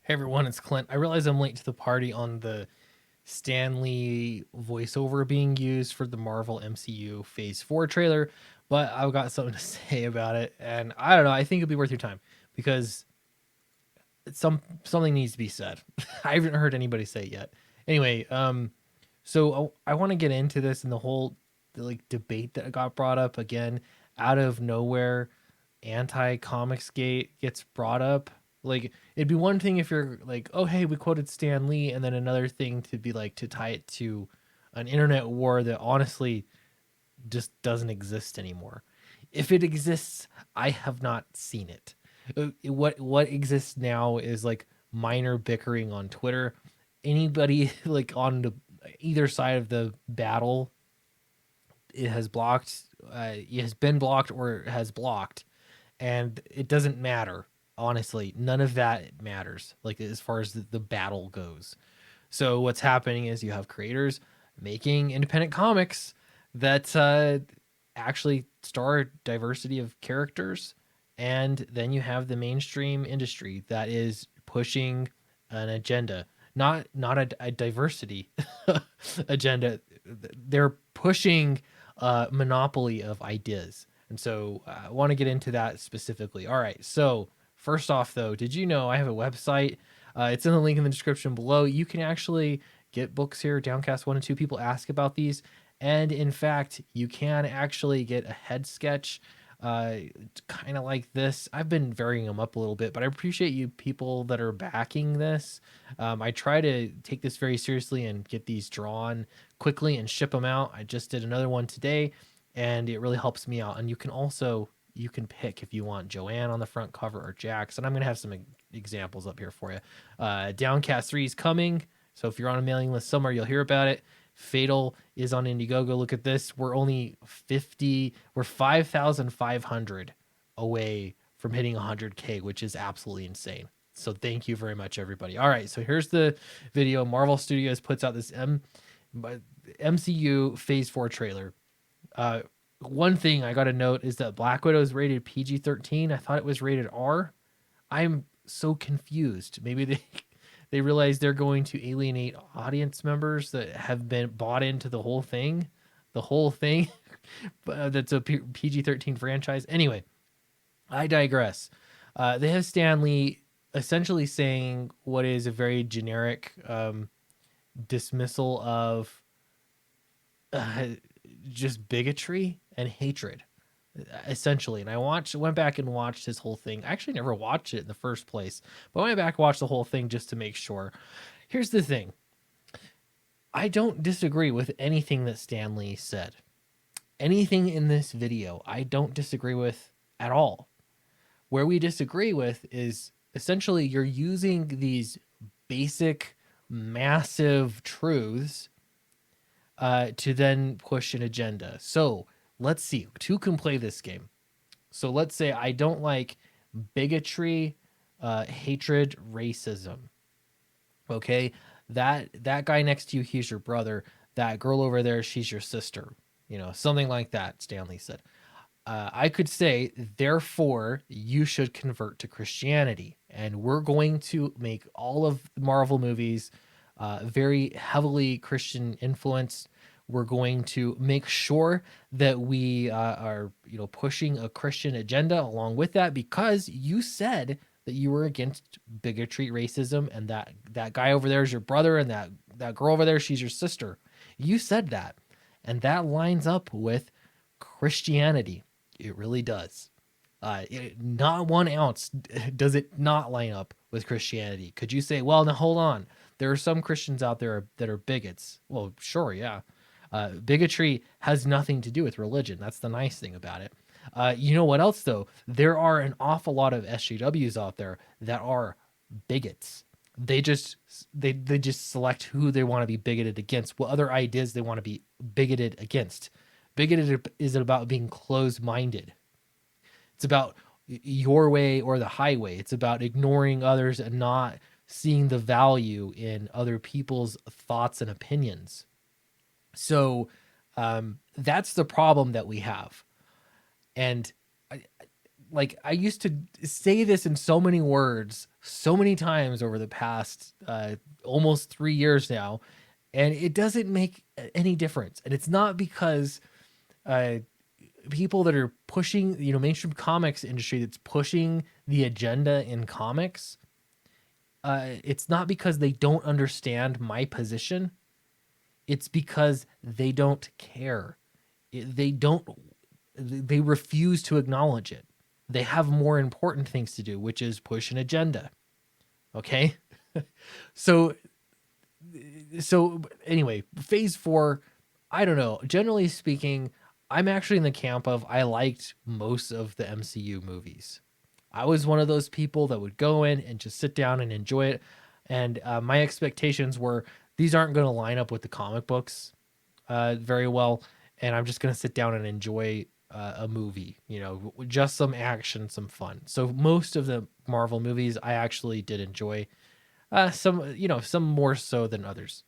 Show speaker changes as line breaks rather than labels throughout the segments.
Hey everyone, it's Clint. I realize I'm late to the party on the Stan Lee voiceover being used for the Marvel MCU Phase 4 trailer, but I've got something to say about it, and I don't know, I think it'll be worth your time because something needs to be said. I haven't heard anybody say it yet. Anyway, so I want to get into this and the whole debate that got brought up again out of nowhere. Anti-comics gate gets brought up. Like, it'd be one thing if you're like, oh hey, we quoted Stan Lee, and then another thing to be like to tie it to an internet war that honestly just doesn't exist anymore. If it exists, I have not seen it. What exists now is like minor bickering on Twitter. Anybody like on either side of the battle, it has blocked, it has been blocked or has blocked, and it doesn't matter. Honestly, none of that matters. Like as far as the battle goes. So what's happening is you have creators making independent comics that actually star diversity of characters, and then you have the mainstream industry that is pushing an agenda, not a diversity agenda. They're pushing a monopoly of ideas, and so I want to get into that specifically. All right, so first off, though, did you know I have a website? It's in the link in the description below. You can actually get books here. Downcast 1 and 2 people ask about these. And in fact, you can actually get a head sketch kind of like this. I've been varying them up a little bit, but I appreciate you people that are backing this. I try to take this very seriously and get these drawn quickly and ship them out. I just did another one today, and it really helps me out. And you can pick if you want Joanne on the front cover or Jax. And I'm going to have some examples up here for you. Downcast 3 is coming. So if you're on a mailing list somewhere, you'll hear about it. Fatal is on Indiegogo. Look at this. We're 5,500 away from hitting 100K, which is absolutely insane. So thank you very much, everybody. All right, so here's the video. Marvel Studios puts out this MCU Phase 4 trailer. One thing I got to note is that Black Widow is rated PG-13. I thought it was rated R. I'm so confused. Maybe they realize they're going to alienate audience members that have been bought into the whole thing. The whole thing that's a PG-13 franchise. Anyway, I digress. They have Stan Lee essentially saying what is a very generic dismissal of just bigotry and hatred, essentially. And I went back and watched his whole thing. I actually never watched it in the first place, but I went back and watched the whole thing just to make sure. Here's the thing. I don't disagree with anything that Stan Lee said. Anything in this video, I don't disagree with at all. Where we disagree with is essentially you're using these basic, massive truths to then push an agenda. So let's see who can play this game. So let's say I don't like bigotry, hatred, racism. Okay, that guy next to you, he's your brother. That girl over there, she's your sister. You know, something like that. Stanley said. I could say, therefore, you should convert to Christianity, and we're going to make all of the Marvel movies very heavily Christian influenced. We're going to make sure that we are, pushing a Christian agenda along with that, because you said that you were against bigotry, racism, and that guy over there is your brother, and that girl over there, she's your sister. You said that, and that lines up with Christianity. It really does. Not 1 ounce does it not line up with Christianity. Could you say, well, now hold on, there are some Christians out there that are bigots? Well, sure, yeah. Bigotry has nothing to do with religion. That's the nice thing about it. You know what else, though? There are an awful lot of SJWs out there that are bigots. They just select who they want to be bigoted against, what other ideas they want to be bigoted against. Bigoted is about being closed-minded. It's about your way or the highway. It's about ignoring others and not seeing the value in other people's thoughts and opinions. So that's the problem that we have. And like I used to say this in so many words, so many times over the past almost 3 years now, and it doesn't make any difference. And it's not because uh, people that are pushing, mainstream comics industry that's pushing the agenda in comics. It's not because they don't understand my position. It's because they don't care. They don't. They refuse to acknowledge it. They have more important things to do, which is push an agenda. Okay. so so anyway, phase 4, I don't know. Generally speaking, I'm actually in the camp of I liked most of the MCU movies. I was one of those people that would go in and just sit down and enjoy it. And my expectations were these aren't going to line up with the comic books very well. And I'm just going to sit down and enjoy a movie, just some action, some fun. So most of the Marvel movies I actually did enjoy. Some more so than others.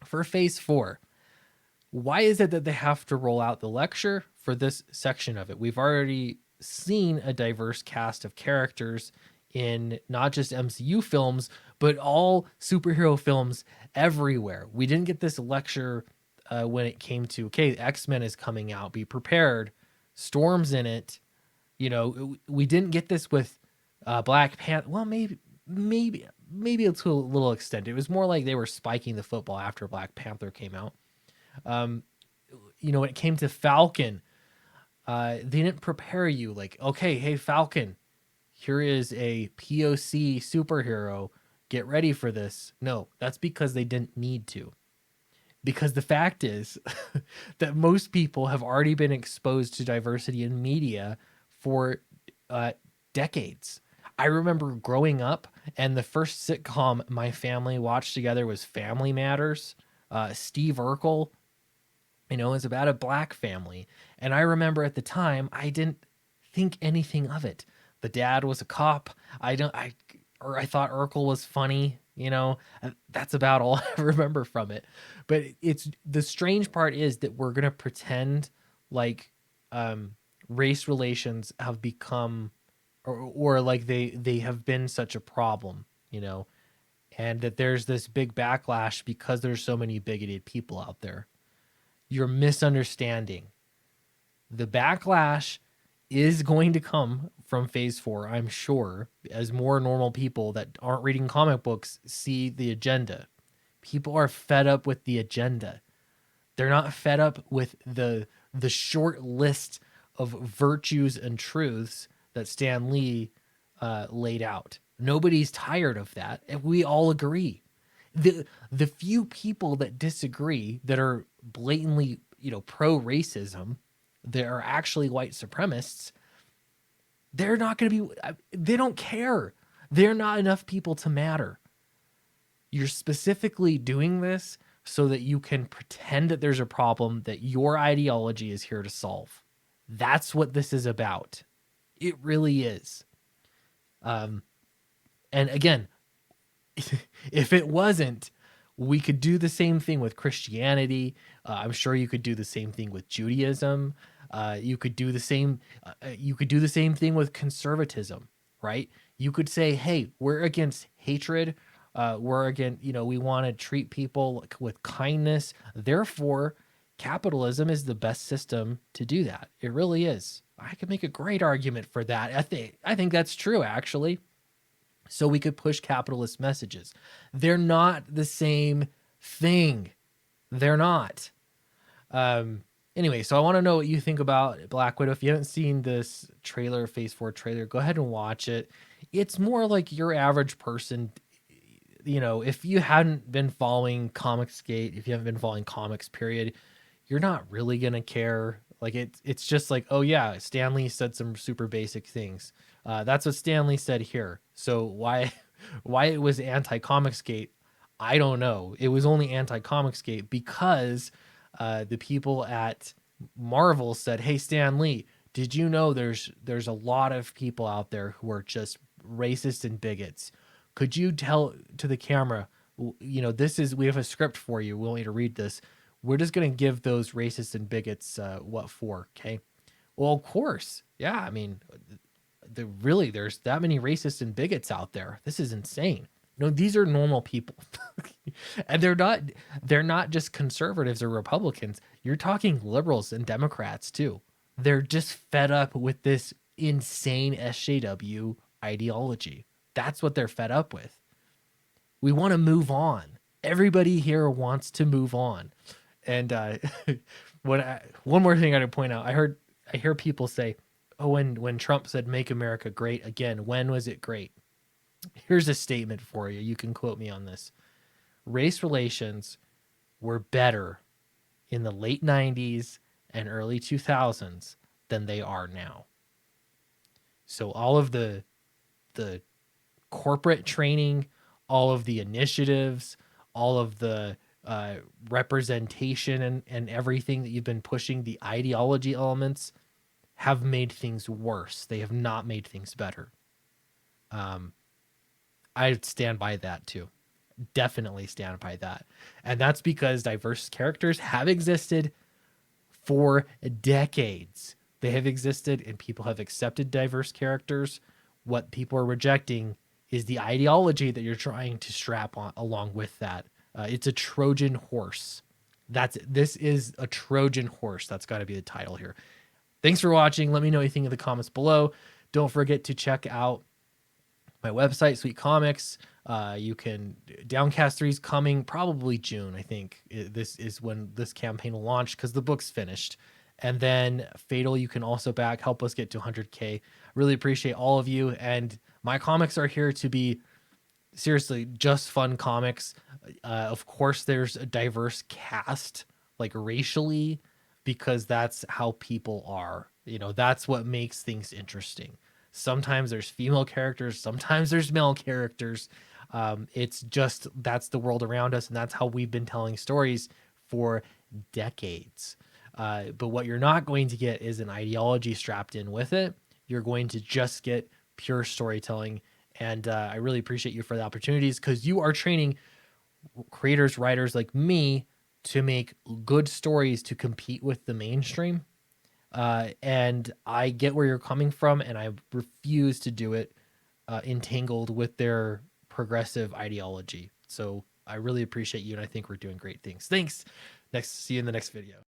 For phase 4, why is it that they have to roll out the lecture for this section of it? We've already seen a diverse cast of characters in not just MCU films, but all superhero films everywhere. We didn't get this lecture when it came to, okay, X-Men is coming out, be prepared, Storm's in it. We didn't get this with Black Panther. Well, maybe to a little extent. It was more like they were spiking the football after Black Panther came out. When it came to Falcon, they didn't prepare you like, okay, hey, Falcon, here is a POC superhero. Get ready for this. No, that's because they didn't need to. Because the fact is that most people have already been exposed to diversity in media for decades. I remember growing up, and the first sitcom my family watched together was Family Matters. Steve Urkel, is about a black family. And I remember at the time, I didn't think anything of it. The dad was a cop. I thought Urkel was funny. That's about all I remember from it. But it's the strange part is that we're gonna pretend like race relations have become, or like they have been such a problem, and that there's this big backlash because there's so many bigoted people out there. You're misunderstanding. The backlash is going to come from phase 4, I'm sure, as more normal people that aren't reading comic books see the agenda. People are fed up with the agenda. They're not fed up with the short list of virtues and truths that Stan Lee laid out. Nobody's tired of that, and we all agree. The few people that disagree, that are blatantly, pro racism, that are actually white supremacists, they're not going to be. They don't care. They're not enough people to matter. You're specifically doing this so that you can pretend that there's a problem that your ideology is here to solve. That's what this is about. It really is. And again, if it wasn't, we could do the same thing with Christianity. I'm sure you could do the same thing with Judaism. You could do the same. You could do the same thing with conservatism, right? You could say, "Hey, we're against hatred. We're against, we want to treat people with kindness. Therefore, capitalism is the best system to do that. It really is. I could make a great argument for that. I think that's true, actually. So we could push capitalist messages. They're not the same thing. They're not. Anyway, so I want to know what you think about Black Widow. If you haven't seen this trailer, Phase 4 trailer, go ahead and watch it. It's more like your average person. If you hadn't been following Comicsgate, if you haven't been following comics, period, you're not really gonna care. Like it's just like, oh yeah, Stan Lee said some super basic things. That's what Stan Lee said here. So why it was anti-Comicsgate, I don't know. It was only anti-Comicsgate because the people at Marvel said, "Hey Stan Lee, did you know there's a lot of people out there who are just racist and bigots? Could you tell to the camera, we have a script for you. We want you to read this. We're just going to give those racists and bigots what for." Okay. Well, of course. Yeah. I mean, There's that many racists and bigots out there. This is insane. No, these are normal people. And they're not just conservatives or Republicans. You're talking liberals and Democrats too. They're just fed up with this insane SJW ideology. That's what they're fed up with. We want to move on. Everybody here wants to move on. And one more thing I would point out, I hear people say, "Oh, when Trump said make America great again, when was it great?" Here's a statement for you. You can quote me on this. Race relations were better in the late 90s and early 2000s than they are now. So all of the corporate training, all of the initiatives, all of the representation and everything that you've been pushing, the ideology elements have made things worse. They have not made things better. I stand by that too. Definitely stand by that. And that's because diverse characters have existed for decades. They have existed and people have accepted diverse characters. What people are rejecting is the ideology that you're trying to strap on along with that. It's a Trojan horse. This is a Trojan horse. That's got to be the title here. Thanks for watching. Let me know what you think in the comments below. Don't forget to check out my website, Sweet Comics. You can Downcast 3 is coming probably June. I think this is when this campaign will launch because the book's finished. And then Fatal, you can also help us get to 100K. Really appreciate all of you. And my comics are here to be seriously just fun comics. Of course, there's a diverse cast, like racially, because that's how people are. That's what makes things interesting. Sometimes there's female characters, sometimes there's male characters. It's just that's the world around us, and that's how we've been telling stories for decades. But what you're not going to get is an ideology strapped in with it. You're going to just get pure storytelling. And I really appreciate you for the opportunities because you are training creators, writers like me to make good stories to compete with the mainstream. And I get where you're coming from, and I refuse to do it entangled with their progressive ideology. So I really appreciate you, and I think we're doing great things. Thanks. See you in the next video.